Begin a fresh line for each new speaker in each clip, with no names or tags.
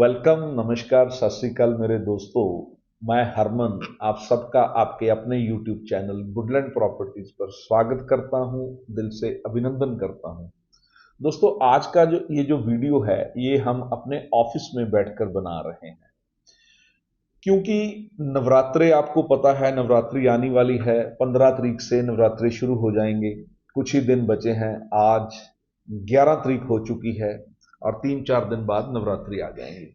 Welcome, नमस्कार, सत श्री अकाल मेरे दोस्तों। मैं हरमन आप सबका आपके अपने यूट्यूब चैनल वुडलैंड प्रॉपर्टीज पर स्वागत करता हूं, दिल से अभिनंदन करता हूं। दोस्तों, आज का जो ये वीडियो है ये हम अपने ऑफिस में बैठकर बना रहे हैं, क्योंकि नवरात्रे आपको पता है, नवरात्रि आने वाली है। 15 तारीख से नवरात्रे शुरू हो जाएंगे, कुछ ही दिन बचे हैं। आज 11 तारीख हो चुकी है और 3-4 दिन बाद नवरात्रि आ जाएंगी।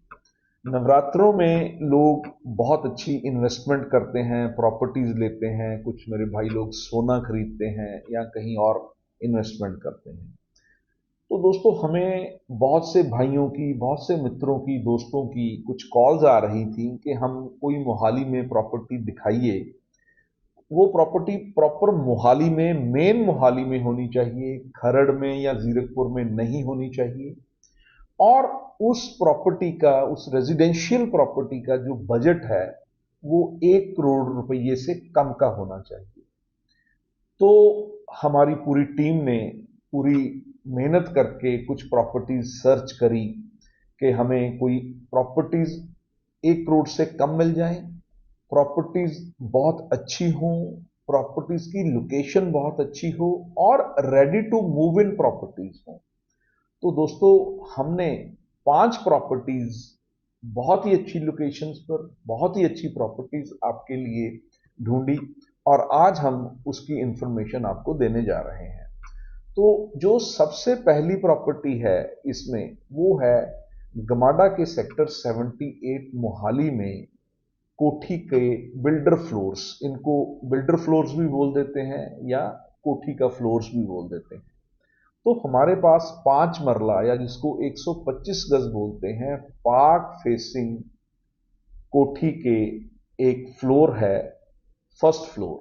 नवरात्रों में लोग बहुत अच्छी इन्वेस्टमेंट करते हैं, प्रॉपर्टीज लेते हैं। कुछ मेरे भाई लोग सोना खरीदते हैं या कहीं और इन्वेस्टमेंट करते हैं। तो दोस्तों, हमें बहुत से भाइयों की, बहुत से मित्रों की, दोस्तों की कुछ कॉल्स आ रही थी कि हम कोई मोहाली में प्रॉपर्टी दिखाइए। वो प्रॉपर्टी प्रॉपर मोहाली में, मेन मोहाली में होनी चाहिए, खरड़ में या जीरकपुर में नहीं होनी चाहिए। और उस प्रॉपर्टी का, उस रेजिडेंशियल प्रॉपर्टी का जो बजट है वो 1 करोड़ रुपये से कम का होना चाहिए। तो हमारी पूरी टीम ने पूरी मेहनत करके कुछ प्रॉपर्टीज सर्च करी कि हमें कोई प्रॉपर्टीज 1 करोड़ से कम मिल जाए, प्रॉपर्टीज बहुत अच्छी हो, प्रॉपर्टीज की लोकेशन बहुत अच्छी हो और ready to move in properties हो। तो दोस्तों, हमने 5 प्रॉपर्टीज बहुत ही अच्छी लोकेशंस पर, बहुत ही अच्छी प्रॉपर्टीज आपके लिए ढूंढी और आज हम उसकी इंफॉर्मेशन आपको देने जा रहे हैं। तो जो सबसे पहली प्रॉपर्टी है इसमें, वो है गमाडा के सेक्टर 78 मोहाली में कोठी के बिल्डर फ्लोर्स। इनको बिल्डर फ्लोर्स भी बोल देते हैं या कोठी का फ्लोर्स भी बोल देते हैं। तो हमारे पास 5 मरला या जिसको 125 गज बोलते हैं, पार्क फेसिंग कोठी के एक फ्लोर है, फर्स्ट फ्लोर,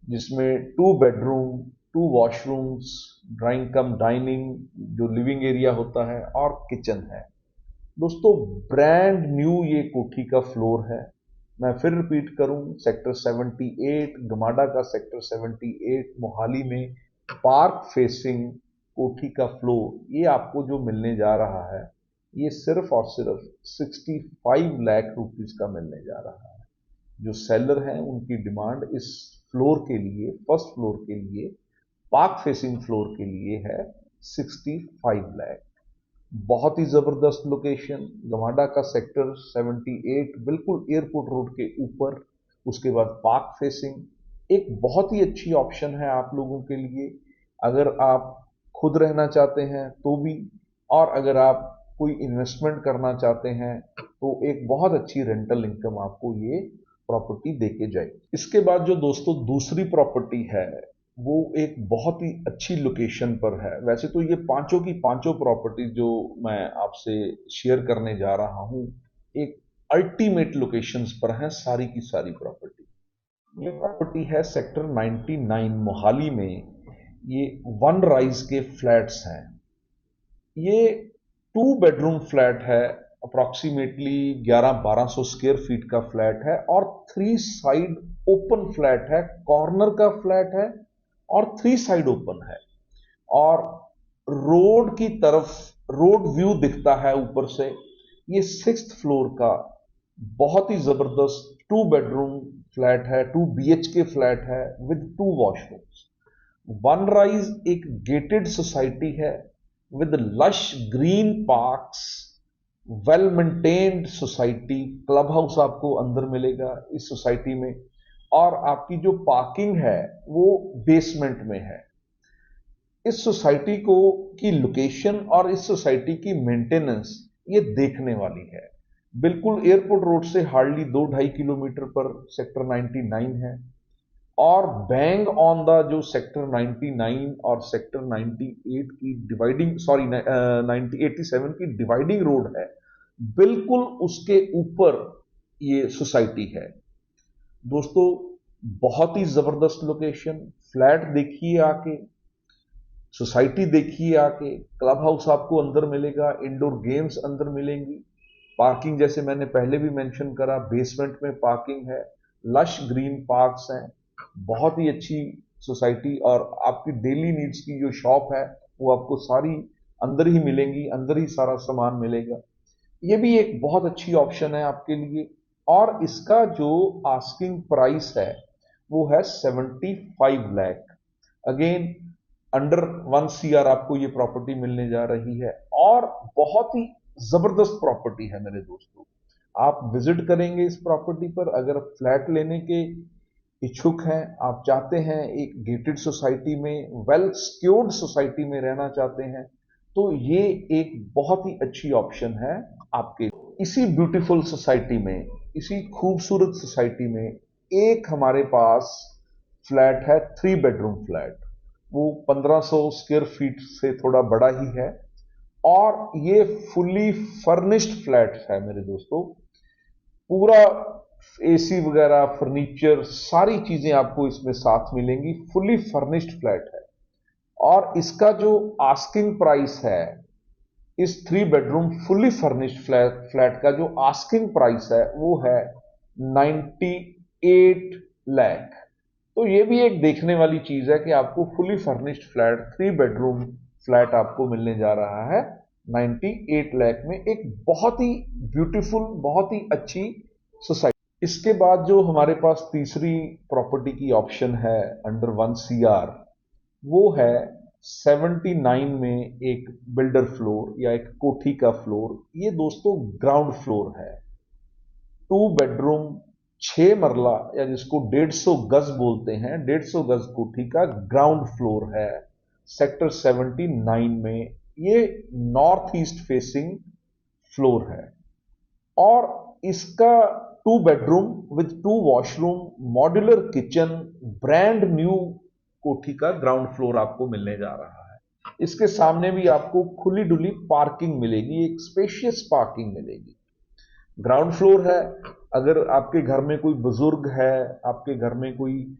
जिसमें 2 बेडरूम, 2 वॉशरूम्स, ड्राइंग कम डाइनिंग, जो लिविंग एरिया होता है, और किचन है। दोस्तों, ब्रांड न्यू ये कोठी का फ्लोर है। मैं फिर रिपीट करूं, सेक्टर 78 गमाडा का सेक्टर 78 मोहाली में पार्क फेसिंग कोठी का फ्लोर, ये आपको जो मिलने जा रहा है ये सिर्फ और सिर्फ 65 लाख रुपीज का मिलने जा रहा है। जो सेलर हैं उनकी डिमांड इस फ्लोर के लिए, फर्स्ट फ्लोर के लिए, पार्क फेसिंग फ्लोर के लिए है 65 लाख। बहुत ही जबरदस्त लोकेशन, गमाडा का सेक्टर 78 बिल्कुल एयरपोर्ट रोड के ऊपर, उसके बाद पार्क फेसिंग। एक बहुत ही अच्छी ऑप्शन है आप लोगों के लिए, अगर आप खुद रहना चाहते हैं तो भी, और अगर आप कोई इन्वेस्टमेंट करना चाहते हैं तो एक बहुत अच्छी रेंटल इनकम आपको ये प्रॉपर्टी देके जाएगी। इसके बाद जो दोस्तों दूसरी प्रॉपर्टी है वो एक बहुत ही अच्छी लोकेशन पर है। वैसे तो ये पांचों की पांचों प्रॉपर्टी जो मैं आपसे शेयर करने जा रहा हूं, एक अल्टीमेट लोकेशंस पर हैं सारी की सारी प्रॉपर्टी। ये प्रॉपर्टी है सेक्टर 99 मोहाली में। ये 1 राइज के फ्लैट्स हैं। ये 2 बेडरूम फ्लैट है, अप्रॉक्सीमेटली 1100-1200 स्क्वायर फीट का फ्लैट है और 3 साइड ओपन फ्लैट है, कॉर्नर का फ्लैट है और 3 साइड ओपन है। और रोड की तरफ रोड व्यू दिखता है ऊपर से। ये 6th फ्लोर का बहुत ही जबरदस्त 2 बेडरूम फ्लैट है, 2 BHK फ्लैट है विद 2 वॉशरूम्स। 1 राइज एक गेटेड सोसाइटी है with lush green parks, well maintained society. Club house आपको अंदर मिलेगा इस सोसाइटी में, और आपकी जो पार्किंग है वो बेसमेंट में है। इस सोसाइटी को की लोकेशन और इस सोसाइटी की मेंटेनेंस ये देखने वाली है। बिल्कुल एयरपोर्ट रोड से हार्डली 2-2.5 किलोमीटर पर सेक्टर 99 है, और बैंग ऑन द जो सेक्टर 99 और सेक्टर 98 की डिवाइडिंग, सॉरी 87 की डिवाइडिंग रोड है, बिल्कुल उसके ऊपर ये सोसाइटी है। दोस्तों, बहुत ही जबरदस्त लोकेशन। फ्लैट देखिए आके, सोसाइटी देखिए आके, क्लब हाउस आपको अंदर मिलेगा, इंडोर गेम्स अंदर मिलेंगी, पार्किंग जैसे मैंने पहले भी मेंशन करा, बेसमेंट में पार्किंग है, लश ग्रीन पार्क्स हैं। बहुत ही अच्छी सोसाइटी, और आपकी डेली नीड्स की जो शॉप है वो आपको सारी अंदर ही मिलेंगी, अंदर ही सारा सामान मिलेगा। ये भी एक बहुत अच्छी ऑप्शन है आपके लिए। और इसका जो आस्किंग प्राइस है वो है 75 लाख। अगेन अंडर 1 CR आपको ये प्रॉपर्टी मिलने जा रही है और बहुत ही जबरदस्त प्रॉपर्टी है मेरे दोस्तों। आप विजिट करेंगे इस प्रॉपर्टी पर, अगर फ्लैट लेने के इच्छुक हैं, आप चाहते हैं एक गेटेड सोसाइटी में, वेल सिक्योर्ड सोसाइटी में रहना चाहते हैं, तो ये एक बहुत ही अच्छी ऑप्शन है आपके। इसी ब्यूटीफुल सोसाइटी में, इसी खूबसूरत सोसाइटी में एक हमारे पास फ्लैट है, 3 बेडरूम फ्लैट। वो 1500 स्क्वायर फीट से थोड़ा बड़ा ही है और ये फुल्ली फर्निश्ड फ्लैट है मेरे दोस्तों। पूरा एसी वगैरह, फर्नीचर, सारी चीजें आपको इसमें साथ मिलेंगी। फुल्ली फर्निश्ड फ्लैट है और इसका जो आस्किंग प्राइस है, इस 3 बेडरूम फुल्ली फर्निश्ड फ्लैट का जो आस्किंग प्राइस है वो है 98 लाख। तो ये भी एक देखने वाली चीज है कि आपको fully furnished flat, 3 bedroom flat आपको मिलने जा रहा है 98 लाख में, एक बहुत ही ब्यूटीफुल, बहुत ही अच्छी सोसाइटी। इसके बाद जो हमारे पास तीसरी प्रॉपर्टी की ऑप्शन है अंडर 1 CR, वो है 79 में एक बिल्डर फ्लोर या एक कोठी का फ्लोर। ये दोस्तों ग्राउंड फ्लोर है, 2 बेडरूम, 6 मरला, या जिसको 150 गज बोलते हैं, 150 गज कोठी का ग्राउंड फ्लोर है सेक्टर 79 में। ये नॉर्थ ईस्ट फेसिंग फ्लोर है और इसका 2 bedroom with 2 washroom, modular kitchen, brand new कोठी का ग्राउंड फ्लोर आपको मिलने जा रहा है। इसके सामने भी आपको खुली डुली पार्किंग मिलेगी, एक स्पेशियस पार्किंग मिलेगी। ग्राउंड फ्लोर है, अगर आपके घर में कोई बुजुर्ग है, आपके घर में कोई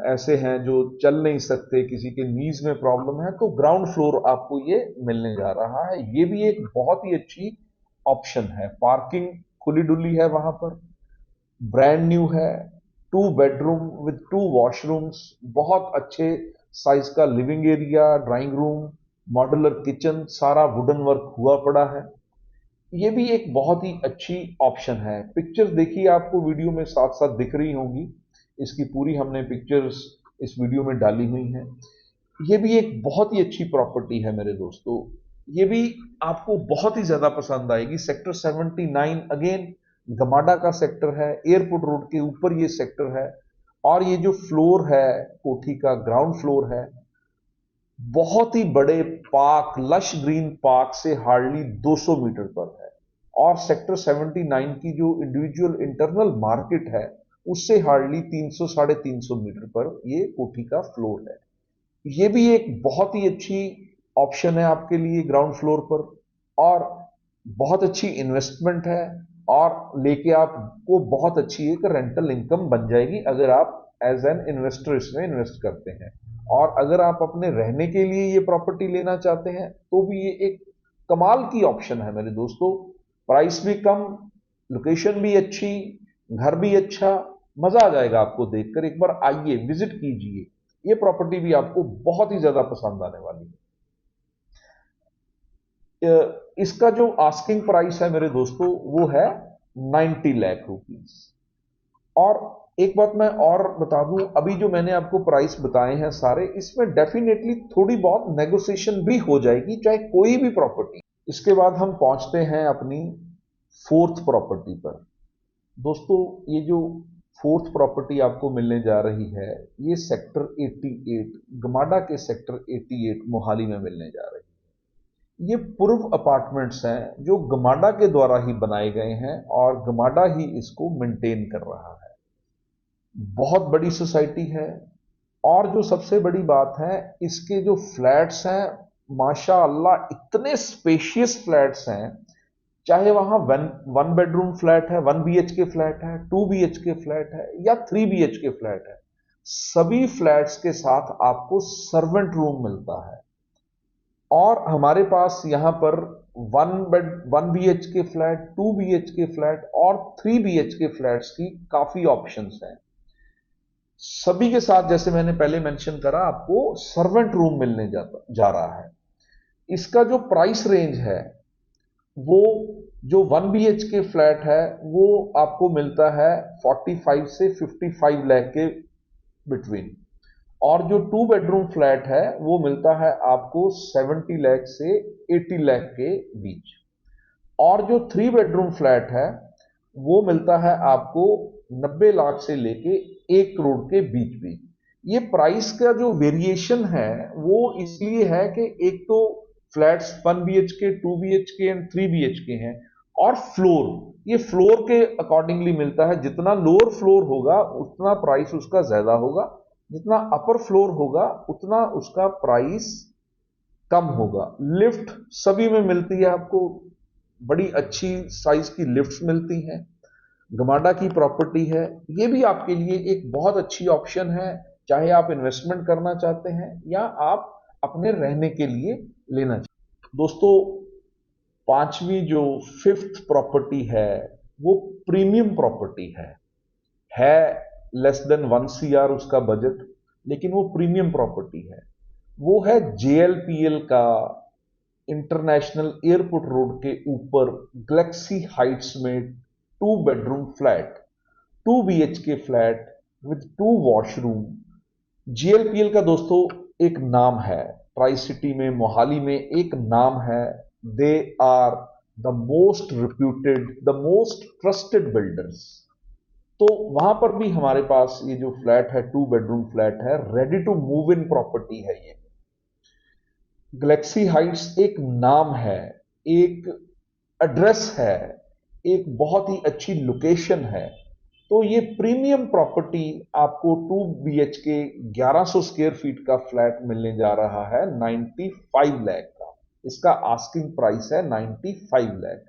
ऐसे हैं जो चल नहीं सकते, किसी के नीज में प्रॉब्लम है, तो ग्राउंड फ्लोर आपको ये मिलने जा रहा है। ये भी एक बहुत ही अच्छी ऑप्शन है। पार्किंग खुली डुली है वहां पर, ब्रांड न्यू है, 2 बेडरूम विद 2 वॉशरूम्स, बहुत अच्छे साइज का living area, drawing room, modular kitchen, सारा वुडन वर्क हुआ पड़ा है। ये भी एक बहुत ही अच्छी ऑप्शन है। पिक्चर्स देखिए, आपको वीडियो में साथ साथ दिख रही होंगी, इसकी पूरी हमने पिक्चर्स इस वीडियो में डाली हुई हैं। ये भी एक बहुत ही अच्छी प्रॉपर्टी है मेरे दोस्तों, ये भी आपको बहुत ही ज्यादा पसंद आएगी। सेक्टर 79, अगेन गमाडा का सेक्टर है, एयरपोर्ट रोड के ऊपर ये सेक्टर है और ये जो फ्लोर है कोठी का, ग्राउंड फ्लोर है, बहुत ही बड़े पार्क, लश ग्रीन पार्क से हार्डली 200 मीटर पर है और सेक्टर 79 की जो इंडिविजुअल इंटरनल मार्केट है उससे हार्डली 300 साढ़े 300 मीटर पर ये कोठी का फ्लोर है। ये भी एक बहुत ही अच्छी ऑप्शन है आपके लिए ग्राउंड फ्लोर पर और बहुत अच्छी इन्वेस्टमेंट है और लेके आपको बहुत अच्छी एक रेंटल इनकम बन जाएगी अगर आप एज एन इन्वेस्टर इसमें इन्वेस्ट करते हैं। और अगर आप अपने रहने के लिए ये प्रॉपर्टी लेना चाहते हैं तो भी ये एक कमाल की ऑप्शन है मेरे दोस्तों। प्राइस भी कम, लोकेशन भी अच्छी, घर भी अच्छा, मजा आ जाएगा आपको देखकर। एक बार आइए, विजिट कीजिए, ये प्रॉपर्टी भी आपको बहुत ही ज्यादा पसंद आने वाली है। इसका जो आस्किंग प्राइस है मेरे दोस्तों वो है 90 लाख रुपीस। और एक बात मैं और बता दूं, अभी जो मैंने आपको प्राइस बताए हैं सारे, इसमें डेफिनेटली थोड़ी बहुत नेगोशिएशन भी हो जाएगी, चाहे कोई भी प्रॉपर्टी। इसके बाद हम पहुंचते हैं अपनी फोर्थ प्रॉपर्टी पर। दोस्तों, ये जो फोर्थ प्रॉपर्टी आपको मिलने जा रही है, ये सेक्टर 88, गमाडा के सेक्टर 88 मोहाली में मिलने जा रही है। ये पूर्व अपार्टमेंट्स हैं जो गमाडा के द्वारा ही बनाए गए हैं और गमाडा ही इसको मेंटेन कर रहा है। बहुत बड़ी सोसाइटी है और जो सबसे बड़ी बात है, इसके जो फ्लैट्स हैं, माशाअल्लाह इतने स्पेशियस फ्लैट्स हैं। चाहे वहां वन बेडरूम फ्लैट है, 1 BHK फ्लैट है, 2 BHK फ्लैट है या 3 BHK फ्लैट है, सभी फ्लैट्स के साथ आपको सर्वेंट रूम मिलता है। और हमारे पास यहां पर 1 BHK फ्लैट, 2 BHK फ्लैट और 3 BHK फ्लैट्स की काफी ऑप्शंस हैं। सभी के साथ, जैसे मैंने पहले मेंशन करा, आपको सर्वेंट रूम मिलने जा रहा है। इसका जो प्राइस रेंज है वो जो 1 BHK फ्लैट है वो आपको मिलता है 45 से 55 लाख के बिटवीन, और जो 2 बेडरूम फ्लैट है वो मिलता है आपको 70 लाख से 80 लाख के बीच, और जो 3 बेडरूम फ्लैट है वो मिलता है आपको 90 लाख से लेके 1 करोड़ के बीच बीच। ये प्राइस का जो वेरिएशन है वो इसलिए है कि एक तो flats 1 BHK, 2 BHK and 3 BHK हैं, और फ्लोर, ये फ्लोर के अकॉर्डिंगली मिलता है। जितना लोअर फ्लोर होगा उतना प्राइस उसका ज्यादा होगा, जितना अपर फ्लोर होगा उतना उसका प्राइस कम होगा। लिफ्ट सभी में मिलती है आपको, बड़ी अच्छी साइज की लिफ्ट्स मिलती हैं। गमाडा की प्रॉपर्टी है, ये भी आपके लिए एक बहुत अच्छी ऑप्शन है, चाहे आप इन्वेस्टमेंट करना चाहते हैं या आप अपने रहने के लिए लेना चाहते हैं। दोस्तों, पांचवी जो फिफ्थ प्रॉपर्टी है वो प्रीमियम प्रॉपर्टी है लेस देन 1 CR उसका बजट, लेकिन वो प्रीमियम प्रॉपर्टी है। वो है JLPL का इंटरनेशनल एयरपोर्ट रोड के ऊपर गैलेक्सी हाइट्स में 2 bedroom flat, 2 BHK flat with 2 washroom. JLPL का दोस्तों एक नाम है, ट्राई सिटी में मोहाली में एक नाम है। They are the most reputed, the most trusted builders. तो वहां पर भी हमारे पास ये जो फ्लैट है 2 बेडरूम फ्लैट है, ready to move in property है। ये गैलेक्सी हाइट्स एक नाम है, एक एड्रेस है, एक बहुत ही अच्छी लोकेशन है। तो ये प्रीमियम प्रॉपर्टी आपको 2 BHK 1100 स्क्वायर फीट का फ्लैट मिलने जा रहा है 95 लाख का। इसका आस्किंग प्राइस है 95 लाख।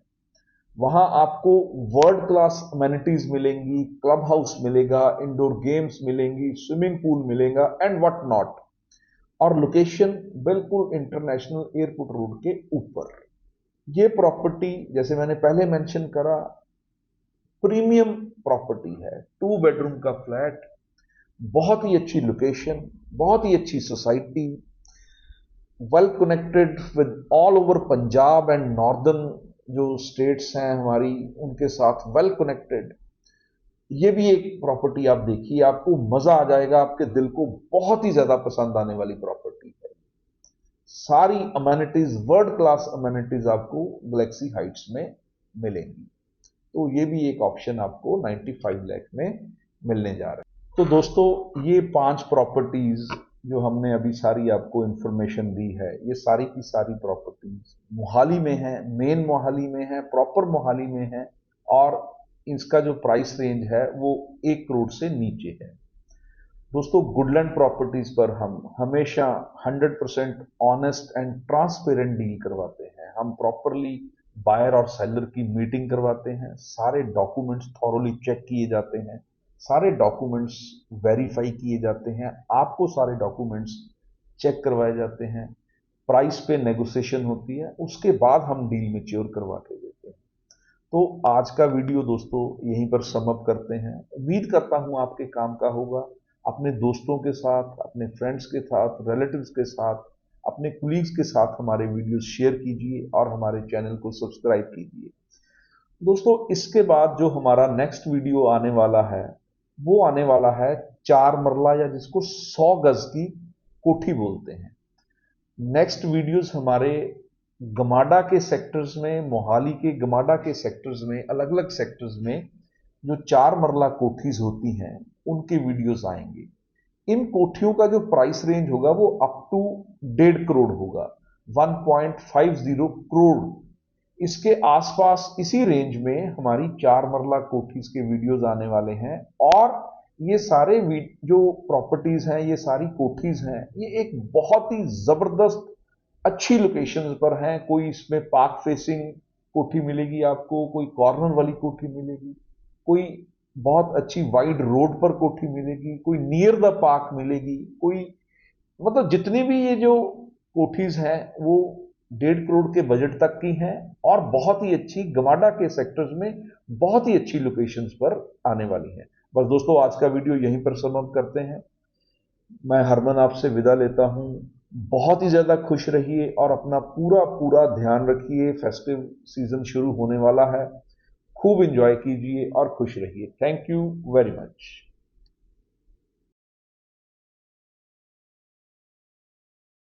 वहां आपको वर्ल्ड क्लास अमेनिटीज मिलेंगी, क्लब हाउस मिलेगा, इंडोर गेम्स मिलेंगी, स्विमिंग पूल मिलेगा एंड व्हाट नॉट, और लोकेशन बिल्कुल इंटरनेशनल एयरपोर्ट रोड के ऊपर। ये प्रॉपर्टी जैसे मैंने पहले मेंशन करा प्रीमियम प्रॉपर्टी है, 2 बेडरूम का फ्लैट, बहुत ही अच्छी लोकेशन, बहुत ही अच्छी society, well connected with all over Punjab and northern जो स्टेट्स हैं हमारी उनके साथ वेल कनेक्टेड। ये भी एक प्रॉपर्टी आप देखिए, आपको मजा आ जाएगा, आपके दिल को बहुत ही ज्यादा पसंद आने वाली प्रॉपर्टी है। सारी अमेनिटीज, वर्ल्ड क्लास अमेनिटीज आपको गैलेक्सी हाइट्स में मिलेंगी। तो ये भी एक ऑप्शन आपको 95 लाख में मिलने जा रहा है। तो दोस्तों, ये 5 प्रॉपर्टीज जो हमने अभी सारी आपको इंफॉर्मेशन दी है, ये सारी की सारी प्रॉपर्टीज मोहाली में है, मेन मोहाली में है, प्रॉपर मोहाली में है, और इसका जो प्राइस रेंज है वो 1 करोड़ से नीचे है। दोस्तों, गुडलैंड प्रॉपर्टीज पर हम हमेशा 100% ऑनेस्ट एंड ट्रांसपेरेंट डील करवाते हैं। हम प्रॉपरली बायर और सेलर की मीटिंग करवाते हैं, सारे डॉक्यूमेंट्स थॉरोली चेक किए जाते हैं, सारे डॉक्यूमेंट्स वेरीफाई किए जाते हैं, आपको सारे डॉक्यूमेंट्स चेक करवाए जाते हैं, प्राइस पे नेगोशिएशन होती है, उसके बाद हम डील मैच्योर करवा के देते हैं। तो आज का वीडियो दोस्तों यहीं पर समअप करते हैं। उम्मीद करता हूं आपके काम का होगा। अपने दोस्तों के साथ, अपने फ्रेंड्स के साथ, रिलेटिव्स के साथ, अपने कुलीग्स के साथ हमारे वीडियोस शेयर कीजिए और हमारे चैनल को सब्सक्राइब कीजिए। दोस्तों, इसके बाद जो हमारा नेक्स्ट वीडियो आने वाला है वो आने वाला है 4 मरला, या जिसको 100 गज की कोठी बोलते हैं। नेक्स्ट वीडियोस हमारे गमाडा के सेक्टर्स में, मोहाली के गमाडा के सेक्टर्स में, अलग अलग सेक्टर्स में जो 4 मरला कोठीज होती हैं उनके वीडियोस आएंगे। इन कोठियों का जो प्राइस रेंज होगा वो अप टू 1.5 करोड़ होगा, 1.50 करोड़। इसके आसपास इसी रेंज में हमारी 4 मरला कोठीज के वीडियोस आने वाले हैं। और ये सारे जो प्रॉपर्टीज हैं, ये सारी कोठीज हैं, ये एक बहुत ही जबरदस्त अच्छी लोकेशंस पर हैं। कोई इसमें पार्क फेसिंग कोठी मिलेगी आपको, कोई कॉर्नर वाली कोठी मिलेगी, कोई बहुत अच्छी वाइड रोड पर कोठी मिलेगी, कोई नियर द पार्क मिलेगी, कोई मतलब जितनी भी ये जो कोठीज हैं वो 1.5 करोड़ के बजट तक की हैं, और बहुत ही अच्छी गमाडा के सेक्टर्स में बहुत ही अच्छी लोकेशंस पर आने वाली हैं। बस दोस्तों, आज का वीडियो यहीं पर समाप्त करते हैं। मैं हरमन आपसे विदा लेता हूं। बहुत ही ज़्यादा खुश रहिए और अपना पूरा पूरा ध्यान रखिए। फेस्टिव सीजन शुरू होने वाला है। खूब एंजॉय कीजिए और खुश रहिए। Thank you very much.